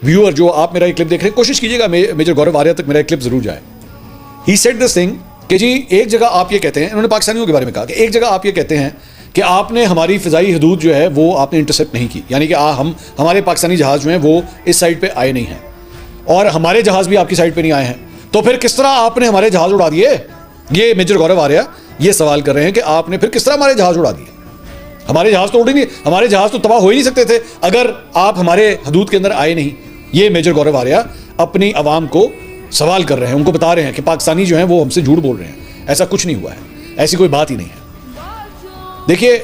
Viewer जो आप मेरा एक क्लिप देख रहे हैं, कोशिश कीजिएगा मेजर गौरव आर्या तक मेरा एक क्लिप जरूर जाए। ही सेड दिस थिंग कि जी एक जगह आप ये कहते हैं, इन्होंने पाकिस्तानियों के बारे में कहा कि एक जगह आप ये कहते हैं कि आपने हमारी फ़िज़ाई हदूद जो है वो आपने इंटरसेप्ट नहीं की, यानी कि हमारे पाकिस्तानी जहाज़ जो हैं वो इस साइड पे आए नहीं हैं और हमारे जहाज़ भी आपकी साइड पे नहीं आए हैं, तो फिर किस तरह आपने हमारे जहाज़ उड़ा दिए? ये मेजर गौरव आर्या ये सवाल कर रहे हैं कि आपने फिर किस तरह हमारे जहाज़ उड़ा दिए? हमारे जहाज़ तो उड़े नहीं, हमारे जहाज़ तो तबाह हो ही नहीं सकते थे अगर आप हमारे हदूद के अंदर आए नहीं। ये मेजर गौरव आर्या अपनी आवाम को सवाल कर रहे हैं, उनको बता रहे हैं कि पाकिस्तानी जो हैं वो हमसे झूठ बोल रहे हैं, ऐसा कुछ नहीं हुआ है, ऐसी कोई बात ही नहीं है। देखिए,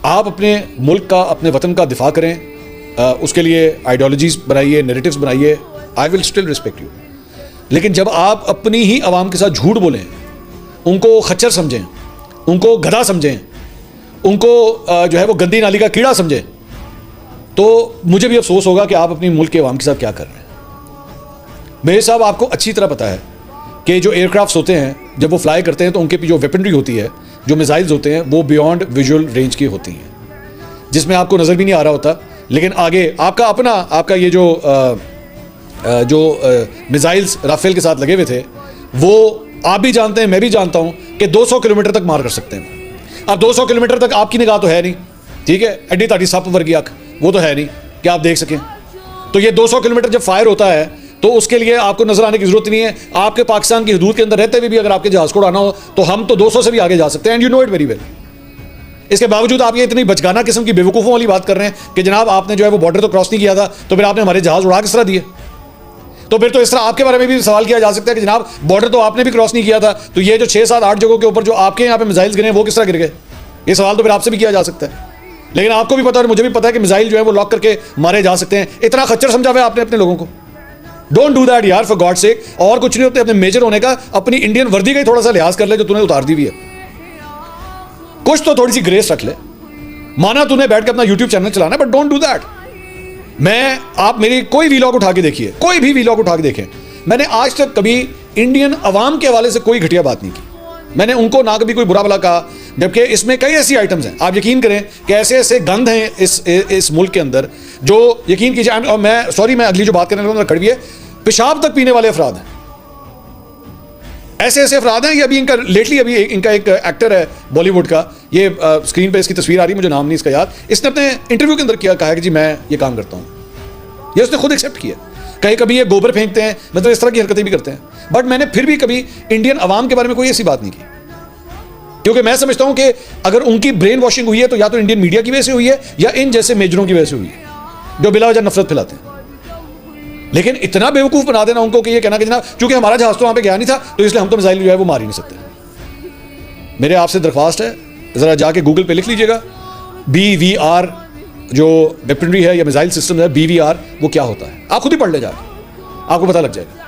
आप अपने मुल्क का, अपने वतन का दिफा करें, उसके लिए आइडियोलॉजीज बनाइए, नैरेटिव्स बनाइए, I will still respect you. लेकिन जब आप अपनी ही आवाम के साथ झूठ बोलें, उनको खच्चर समझें, उनको गधा समझें, उनको जो है वो गंदी नाली का कीड़ा समझें, तो मुझे भी अफसोस होगा कि आप अपनी मुल्क के अवाम के साथ क्या कर रहे हैं। मेरे साहब, आपको अच्छी तरह पता है कि जो एयरक्राफ्ट्स होते हैं जब वो फ्लाई करते हैं तो उनके जो वेपनरी होती है, जो मिसाइल्स होते हैं, वो बियॉन्ड विजुअल रेंज की होती हैं, जिसमें आपको नज़र भी नहीं आ रहा होता, लेकिन आगे आपका ये जो मिसाइल्स राफेल के साथ लगे हुए थे, वो आप भी जानते हैं, मैं भी जानता हूं कि 200 किलोमीटर तक मार कर सकते हैं। अब 200 किलोमीटर तक आपकी निगाह तो है नहीं, ठीक है, एड्डी ताड़ी सप वर्गी आंख वो तो है नहीं कि आप देख सकें। तो ये 200 किलोमीटर जब फायर होता है तो उसके लिए आपको नजर आने की जरूरत नहीं है। आपके पाकिस्तान की हदूद के अंदर रहते हुए भी अगर आपके जहाज को उड़ाना हो तो हम तो 200 से भी आगे जा सकते हैं, and you know it very well. इसके बावजूद आप ये इतनी बचगाना किस्म की बेवकूफ़ों वाली बात कर रहे हैं कि जनाब आपने जो है वो बॉर्डर तो क्रॉस नहीं किया था, तो फिर आपने हमारे जहाज उड़ा किस तरह दिए? तो फिर तो इस तरह आपके बारे में भी सवाल किया जा सकता है कि जनाब बॉर्डर तो आपने भी क्रॉस नहीं किया था, तो ये जो 6, 7, 8 जगहों के ऊपर जो आपके यहाँ पे मिसाइल्स गिरे वो किस तरह गिर गए? ये सवाल तो फिर आपसे भी किया जा सकता है। लेकिन आपको भी पता है और मुझे भी पता है कि मिसाइल जो है वो लॉक करके मारे जा सकते हैं। इतना खच्चर समझा हुआ आपने अपने लोगों को। डोंट डू दैट यार, फॉर गॉड सेक। और कुछ नहीं होते, अपने मेजर होने का, अपनी इंडियन वर्दी का ही थोड़ा सा लिहाज कर ले जो तूने उतार दी हुई है। कुछ तो थोड़ी सी ग्रेस रख ले। माना तूने बैठ के अपना यूट्यूब चैनल चलाना, बट डोंट डू दैट। आप मेरी कोई वीलॉग उठा के देखिए, कोई भी वीलॉग उठा के देखें, मैंने आज तक कभी इंडियन अवाम के हवाले से कोई घटिया बात नहीं की। मैंने उनको ना कभी कोई बुरा भला कहा, जबकि इसमें कई ऐसी आइटम्स हैं, आप यकीन करें कि ऐसे ऐसे गंद हैं इस मुल्क के अंदर जो यकीन कीजिए, और मैं अगली जो बात करने लगा कड़वी है, पेशाब तक पीने वाले अफराद हैं। ऐसे ऐसे अफराद हैं। ये अभी इनका एक एक्टर है बॉलीवुड का, ये स्क्रीन पे इसकी तस्वीर आ रही है, मुझे नाम नहीं इसका याद, इसने अपने इंटरव्यू के अंदर कहा है कि जी मैं ये काम करता हूँ। ये उसने खुद एक्सेप्ट किया। कभी ये गोबर फेंकते हैं, मतलब इस तरह की हरकतें भी करते हैं, बट मैंने फिर भी कभी इंडियन अवाम के बारे में कोई ऐसी बात नहीं की, क्योंकि मैं समझता हूं कि अगर उनकी ब्रेन वॉशिंग हुई है तो या तो इंडियन मीडिया की वजह से हुई है या इन जैसे मेजरों की वजह से हुई है जो बिला वजह नफरत फैलाते हैं। लेकिन इतना बेवकूफ बना देना उनको कि ये कहना कि जनाब चूंकि हमारा जहाज तो वहां पे गया नहीं था तो इसलिए हम तो मिसाइल जो है वो मार ही नहीं सकते। मेरे आपसे दरख्वास्त है, जरा जाके गूगल पे लिख लीजिएगा BVR जो वेपनरी है या मिसाइल सिस्टम है, BVR वो क्या होता है, आप खुद ही पढ़ ले जाके, आपको पता लग जाएगा।